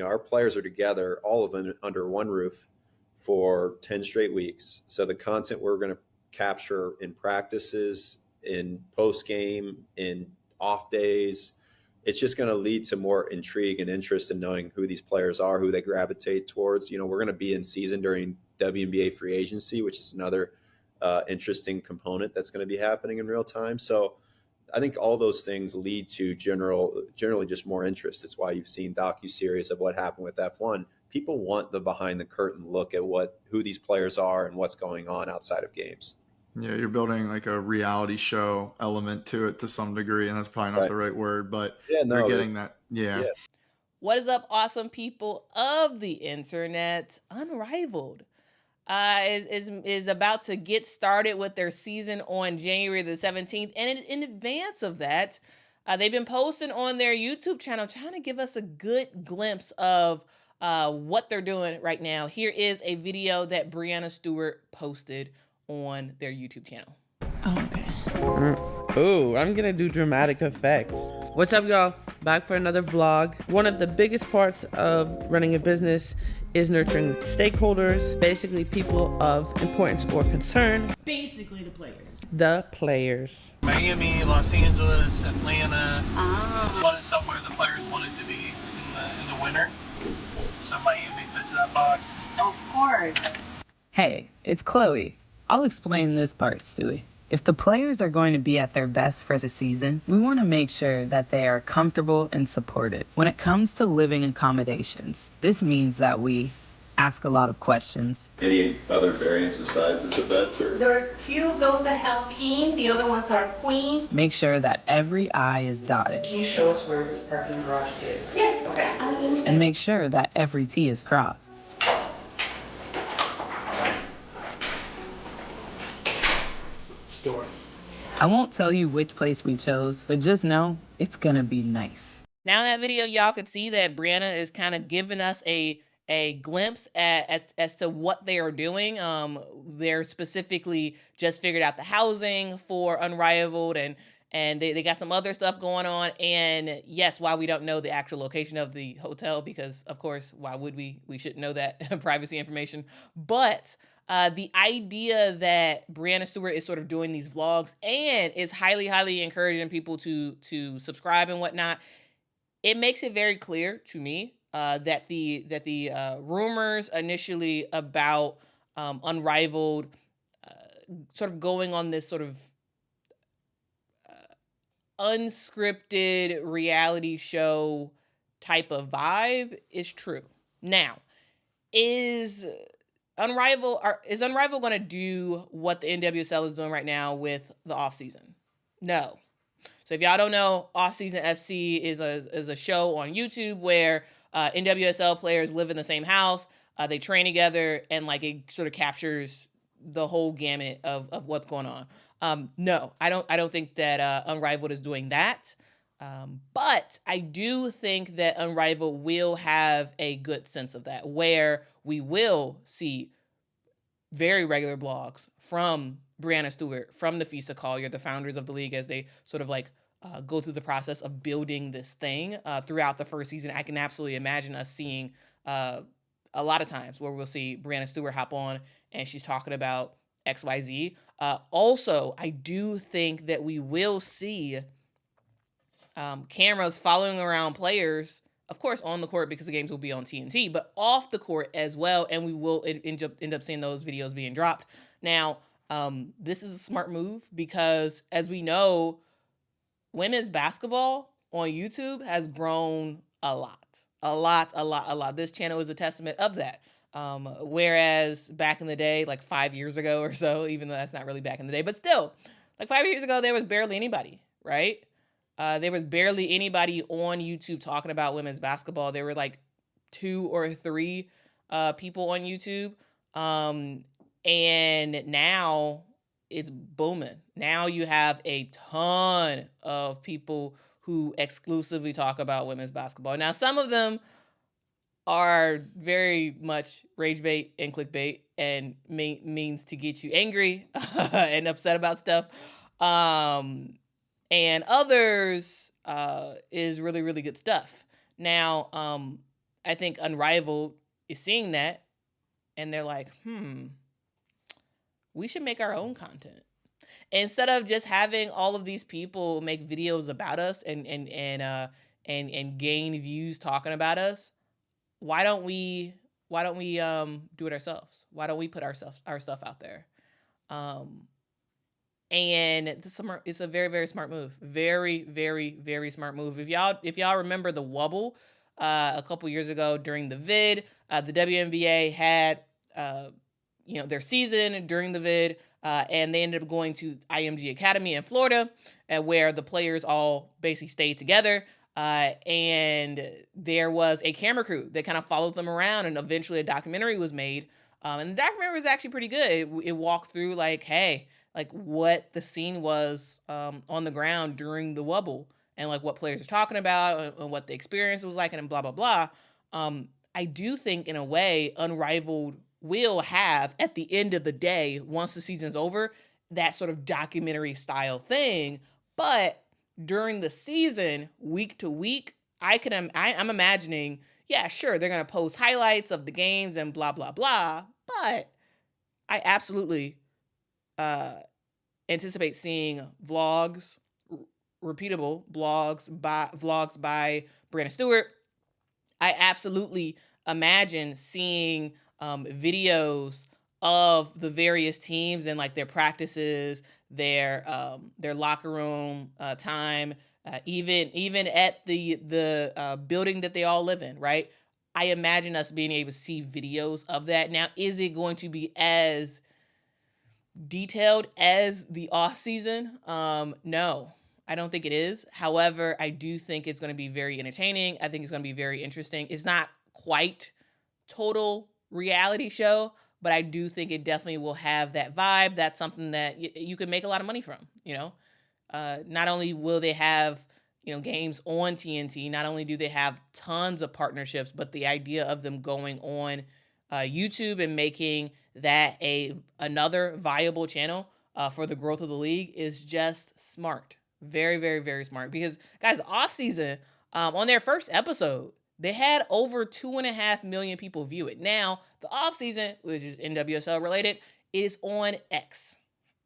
our players are together, all of them under one roof for 10 straight weeks. So the content we're going to capture in practices, in post game, in off days, it's just going to lead to more intrigue and interest in knowing who these players are, who they gravitate towards. We're going to be in season during WNBA free agency, which is another interesting component that's going to be happening in real time. So I think all those things lead to generally just more interest. It's why you've seen docuseries of what happened with F1. People want the behind the curtain look at who these players are and what's going on outside of games. Yeah, you're building like a reality show element to it to some degree, and that's probably not the right word, but you're getting that. Yeah. Yes. What is up, awesome people of the internet? Unrivaled is about to get started with their season on January the 17th. And in advance of that, they've been posting on their YouTube channel, trying to give us a good glimpse of what they're doing right now. Here is a video that Breanna Stewart posted on their YouTube channel. Oh, okay. Ooh, I'm gonna do dramatic effect. What's up, y'all? Back for another vlog. One of the biggest parts of running a business is nurturing stakeholders, basically people of importance or concern. Basically the players. The players. Miami, Los Angeles, Atlanta. It's one somewhere the players wanted to be in the winter. So Miami fits that box. Of course. Hey, it's Chloe. I'll explain this part, Stewie. If the players are going to be at their best for the season, we want to make sure that they are comfortable and supported. When it comes to living accommodations, this means that we ask a lot of questions. Any other variants of sizes of beds? There's a few of those that have king, the other ones are queen. Make sure that every I is dotted. Can you show us where this parking garage is? Yes, okay. And make sure that every T is crossed. Store. I won't tell you which place we chose, but just know it's gonna be nice. Now in that video, y'all could see that Breanna is kind of giving us a glimpse as to what they are doing. They're specifically just figured out the housing for Unrivaled, and they got some other stuff going on. And yes, while we don't know the actual location of the hotel, because of course, why would we? We shouldn't know that privacy information. But the idea that Breanna Stewart is sort of doing these vlogs and is highly, highly encouraging people to subscribe and whatnot, it makes it very clear to me that the rumors initially about Unrivaled sort of going on this sort of unscripted reality show type of vibe is true. Now, is Unrivaled going to do what the NWSL is doing right now with the offseason? No. So if y'all don't know, Offseason FC is a show on YouTube where NWSL players live in the same house, they train together, and like it sort of captures the whole gamut of what's going on. No, I don't think that Unrivaled is doing that. But I do think that Unrivaled will have a good sense of that, where we will see very regular blogs from Breanna Stewart, from Nafisa Collier, the founders of the league, as they sort of like go through the process of building this thing throughout the first season. I can absolutely imagine us seeing a lot of times where we'll see Breanna Stewart hop on and she's talking about XYZ. Also, I do think that we will see cameras following around players, of course, on the court because the games will be on TNT, but off the court as well, and we will end up seeing those videos being dropped. Now, this is a smart move because, as we know, women's basketball on YouTube has grown a lot. This channel is a testament of that. Whereas back in the day, like 5 years ago or so, even though that's not really back in the day, but still, like 5 years ago, there was barely anybody, right? There was barely anybody on YouTube talking about women's basketball. There were like 2 or 3 people on YouTube. And now it's booming. Now you have a ton of people who exclusively talk about women's basketball. Now, some of them are very much rage bait and clickbait and means to get you angry and upset about stuff. And others is really, really good stuff. Now, I think Unrivaled is seeing that, and they're like, we should make our own content. Instead of just having all of these people make videos about us and gain views talking about us, why don't we do it ourselves? Why don't we put our stuff out there? And it's a very, very smart move. Very, very, very smart move. If y'all remember the Wubble a couple years ago during the vid, the WNBA had their season during the vid, and they ended up going to IMG Academy in Florida, where the players all basically stayed together. And there was a camera crew that kind of followed them around, and eventually a documentary was made. And the documentary was actually pretty good. It walked through what the scene was on the ground during the Wubble, and like what players are talking about and what the experience was like, and blah, blah, blah. I do think in a way Unrivaled will have, at the end of the day, once the season's over, that sort of documentary style thing. But during the season, week to week, I'm imagining, yeah, sure, they're going to post highlights of the games and blah, blah, blah. But I absolutely anticipate seeing vlogs, repeatable vlogs by Brianna Stewart. I absolutely imagine seeing videos of the various teams and like their practices, their locker room time, even at the building that they all live in, right? I imagine us being able to see videos of that. Now, is it going to be as detailed as the off season? No, I don't think it is. However, I do think it's going to be very entertaining. I think it's going to be very interesting. It's not quite total reality show, but I do think it definitely will have that vibe. That's something that you can make a lot of money from, not only will they have, games on TNT, not only do they have tons of partnerships, but the idea of them going on YouTube and making that another viable channel for the growth of the league is just smart. Very, very, very smart. Because, guys, off season, on their first episode, they had over 2.5 million people view it. Now, the off season, which is NWSL related, is on X,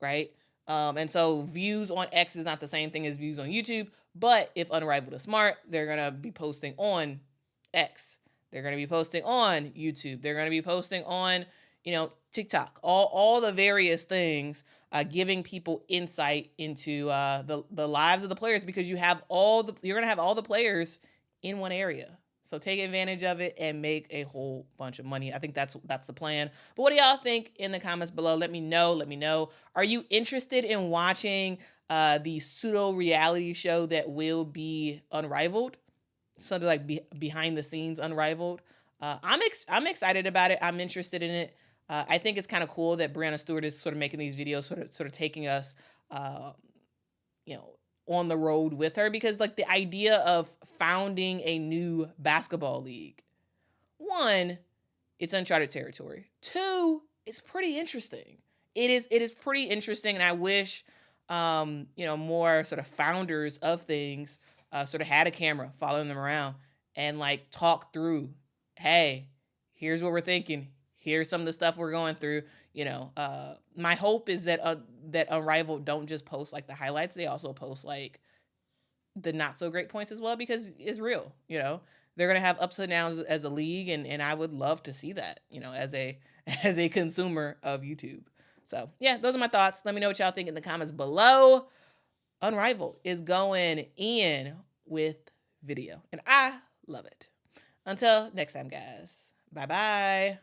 right? And so views on X is not the same thing as views on YouTube. But if Unrivaled is smart, they're going to be posting on X. They're going to be posting on YouTube. They're going to be posting on, TikTok. All the various things, giving people insight into the lives of the players, because you're going to have all the players in one area. So take advantage of it and make a whole bunch of money. I think that's the plan. But what do y'all think in the comments below? Let me know. Are you interested in watching the pseudo reality show that will be Unrivaled? Something like behind the scenes Unrivaled. I'm excited about it. I'm interested in it. I think it's kind of cool that Brianna Stewart is sort of making these videos, sort of taking us, on the road with her, because like the idea of founding a new basketball league, one, it's uncharted territory. Two, it's pretty interesting. It is pretty interesting, and I wish more sort of founders of things sort of had a camera following them around and like talk through, hey, here's what we're thinking. Here's some of the stuff we're going through. My hope is that Unrivaled don't just post like the highlights. They also post like the not so great points as well, because it's real. They're going to have ups and downs as a league. And I would love to see that, as a consumer of YouTube. So yeah, those are my thoughts. Let me know what y'all think in the comments below. Unrivaled is going in with video, and I love it. Until next time, guys. Bye-bye.